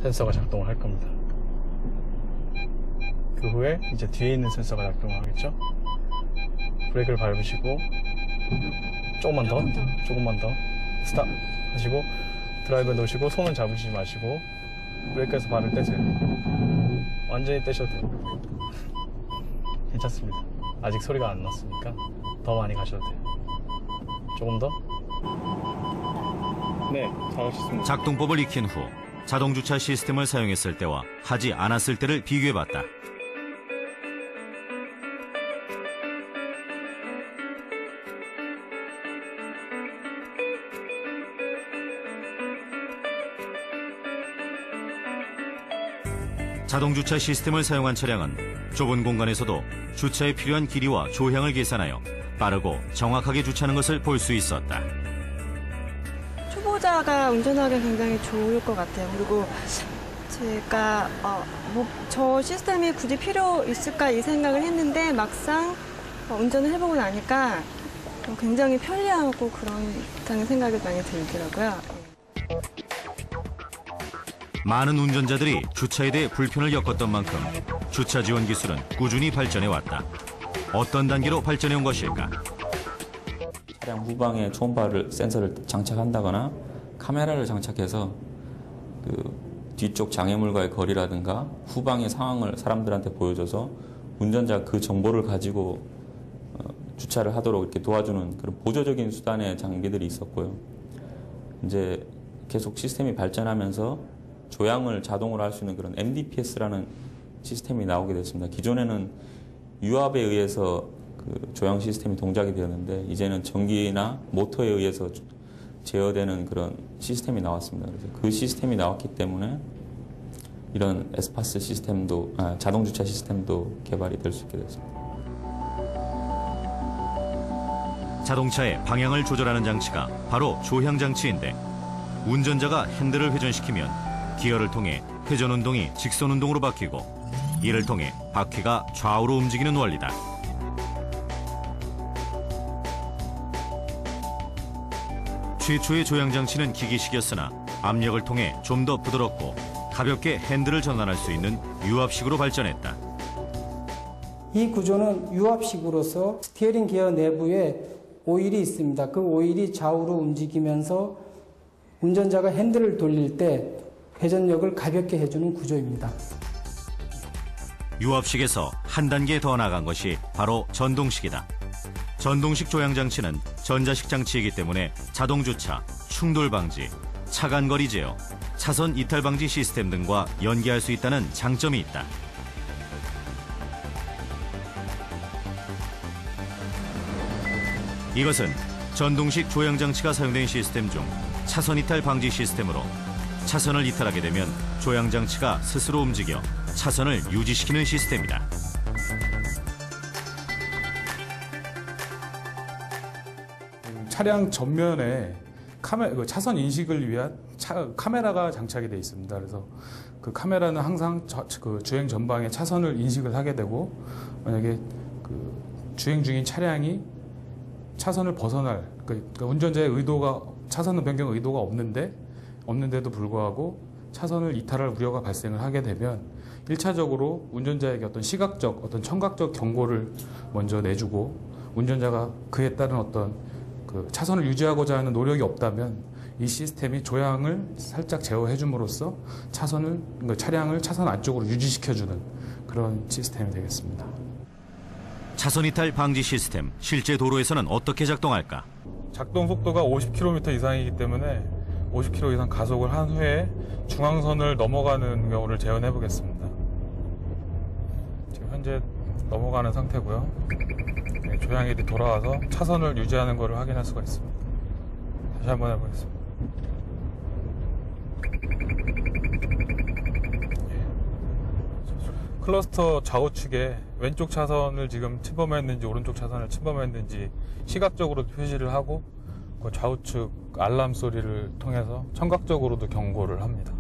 센서가 작동을 할 겁니다. 그 후에 이제 뒤에 있는 센서가 작동을 하겠죠. 브레이크를 밟으시고 조금만 더 스탑 하시고 드라이브 놓으시고 손은 잡으시지 마시고 브레이크에서 발을 떼세요. 완전히 떼셔도 돼요. 괜찮습니다. 아직 소리가 안 났으니까 더 많이 가셔도 돼요. 조금 더. 네, 잘하셨습니다. 작동법을 익힌 후 자동주차 시스템을 사용했을 때와 하지 않았을 때를 비교해봤다. 자동주차 시스템을 사용한 차량은 좁은 공간에서도 주차에 필요한 길이와 조향을 계산하여 빠르고 정확하게 주차하는 것을 볼 수 있었다. 초보자가 운전하기 굉장히 좋을 것 같아요. 그리고 제가 저 시스템이 굳이 필요 있을까 이 생각을 했는데 막상 운전을 해보고 나니까 굉장히 편리하고 그렇다는 생각이 많이 들더라고요. 많은 운전자들이 주차에 대해 불편을 겪었던 만큼 주차 지원 기술은 꾸준히 발전해왔다. 어떤 단계로 발전해온 것일까? 차량 후방에 초음파 센서를 장착한다거나 카메라를 장착해서 그 뒤쪽 장애물과의 거리라든가 후방의 상황을 사람들한테 보여줘서 운전자가 그 정보를 가지고 주차를 하도록 이렇게 도와주는 그런 보조적인 수단의 장비들이 있었고요. 이제 계속 시스템이 발전하면서 조향을 자동으로 할 수 있는 그런 MDPS라는 시스템이 나오게 됐습니다. 기존에는 유압에 의해서 그 조향 시스템이 동작이 되었는데 이제는 전기나 모터에 의해서 제어되는 그런 시스템이 나왔습니다. 그래서 그 시스템이 나왔기 때문에 이런 에스파스 시스템도 자동주차 시스템도 개발이 될 수 있게 됐습니다. 자동차의 방향을 조절하는 장치가 바로 조향 장치인데 운전자가 핸들을 회전시키면 기어를 통해 회전 운동이 직선 운동으로 바뀌고 이를 통해 바퀴가 좌우로 움직이는 원리다. 최초의 조향 장치는 기기식이었으나 압력을 통해 좀 더 부드럽고 가볍게 핸들을 전환할 수 있는 유압식으로 발전했다. 이 구조는 유압식으로서 스티어링 기어 내부에 오일이 있습니다. 그 오일이 좌우로 움직이면서 운전자가 핸들을 돌릴 때 회전력을 가볍게 해주는 구조입니다. 유압식에서 한 단계 더 나간 것이 바로 전동식이다. 전동식 조향 장치는 전자식 장치이기 때문에 자동주차, 충돌 방지, 차간거리 제어, 차선 이탈 방지 시스템 등과 연계할 수 있다는 장점이 있다. 이것은 전동식 조향 장치가 사용된 시스템 중 차선 이탈 방지 시스템으로 차선을 이탈하게 되면 조향 장치가 스스로 움직여 차선을 유지시키는 시스템이다. 차량 전면에 차선 인식을 위한 카메라가 장착이 되어 있습니다. 그래서 그 카메라는 항상 그 주행 전방에 차선을 인식을 하게 되고 만약에 그 주행 중인 차량이 차선을 벗어날 그러니까 운전자의 차선 변경 의도가 없는데도 불구하고 차선을 이탈할 우려가 발생을 하게 되면 1차적으로 운전자에게 어떤 시각적, 어떤 청각적 경고를 먼저 내주고 운전자가 그에 따른 어떤 그 차선을 유지하고자 하는 노력이 없다면 이 시스템이 조향을 살짝 제어해 줌으로써 차량을 차선 안쪽으로 유지시켜주는 그런 시스템이 되겠습니다. 차선 이탈 방지 시스템, 실제 도로에서는 어떻게 작동할까? 작동 속도가 50km 이상이기 때문에 50km 이상 가속을 한 후에 중앙선을 넘어가는 경우를 재현해 보겠습니다. 지금 현재 넘어가는 상태고요. 네, 조향이 돌아와서 차선을 유지하는 것을 확인할 수가 있습니다. 다시 한번 해보겠습니다. 클러스터 좌우측에 왼쪽 차선을 지금 침범했는지 오른쪽 차선을 침범했는지 시각적으로 표시를 하고 그 좌우측 알람 소리를 통해서 청각적으로도 경고를 합니다.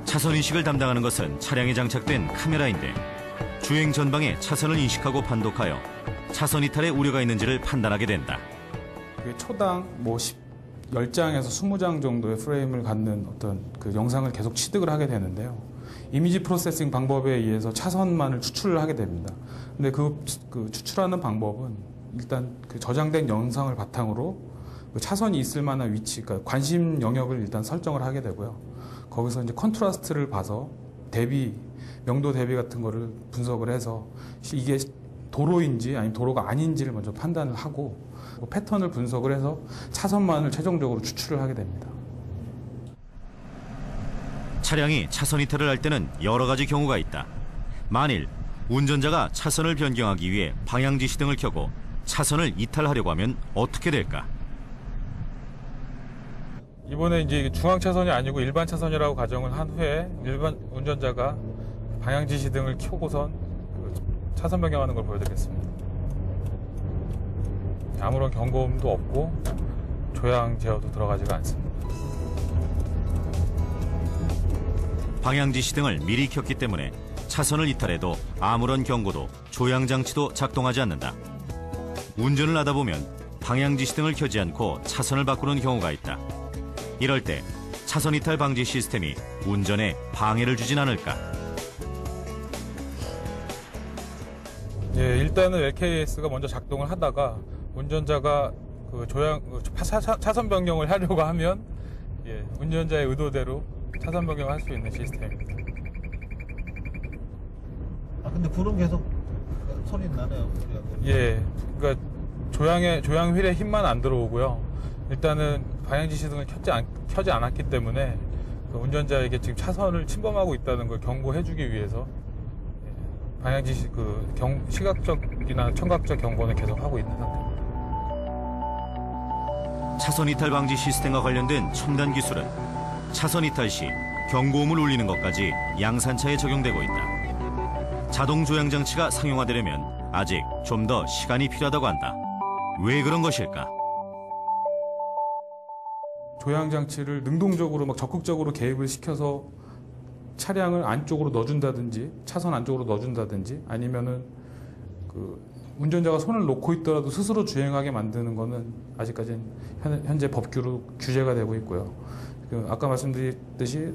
차선 인식을 담당하는 것은 차량에 장착된 카메라인데 주행 전방에 차선을 인식하고 판독하여 차선 이탈에 우려가 있는지를 판단하게 된다. 초당 10장에서 20장 정도의 프레임을 갖는 어떤 그 영상을 계속 취득을 하게 되는데요. 이미지 프로세싱 방법에 의해서 차선만을 추출을 하게 됩니다. 근데 그 추출하는 방법은 일단 그 저장된 영상을 바탕으로 그 차선이 있을 만한 위치, 그러니까 관심 영역을 일단 설정을 하게 되고요. 거기서 이제 컨트라스트를 봐서 대비, 명도 대비 같은 거를 분석을 해서 이게 도로인지 아니면 도로가 아닌지를 먼저 판단을 하고 패턴을 분석을 해서 차선만을 최종적으로 추출을 하게 됩니다. 차량이 차선 이탈을 할 때는 여러 가지 경우가 있다. 만일 운전자가 차선을 변경하기 위해 방향지시 등을 켜고 차선을 이탈하려고 하면 어떻게 될까? 이번에 이제 중앙 차선이 아니고 일반 차선이라고 가정을 한 후에 일반 운전자가 방향 지시 등을 켜고선 그 차선 변경하는 걸 보여드리겠습니다. 아무런 경고음도 없고 조향 제어도 들어가지가 않습니다. 방향 지시 등을 미리 켰기 때문에 차선을 이탈해도 아무런 경고도 조향 장치도 작동하지 않는다. 운전을 하다 보면 방향 지시 등을 켜지 않고 차선을 바꾸는 경우가 있다. 이럴 때 차선 이탈 방지 시스템이 운전에 방해를 주진 않을까? 예, 일단은 LKS가 먼저 작동을 하다가 운전자가 그 차선 변경을 하려고 하면 예, 운전자의 의도대로 차선 변경을 할 수 있는 시스템입니다. 근데 불은 계속 소리 나네요. 예, 그러니까 조향 휠에 힘만 안 들어오고요. 일단은 방향 지시 등을 켜지 않았기 때문에 그 운전자에게 지금 차선을 침범하고 있다는 걸 경고해주기 위해서 예, 방향 지시 시각적이나 청각적 경고는 계속 하고 있는 상태입니다. 차선 이탈 방지 시스템과 관련된 첨단 기술은 차선 이탈 시 경고음을 울리는 것까지 양산차에 적용되고 있다. 자동 조향 장치가 상용화되려면 아직 좀 더 시간이 필요하다고 한다. 왜 그런 것일까? 조향 장치를 능동적으로 막 적극적으로 개입을 시켜서 차량을 안쪽으로 넣어준다든지 차선 안쪽으로 넣어준다든지 아니면은 그 운전자가 손을 놓고 있더라도 스스로 주행하게 만드는 거는 아직까지는 현재 법규로 규제가 되고 있고요. 아까 말씀드렸듯이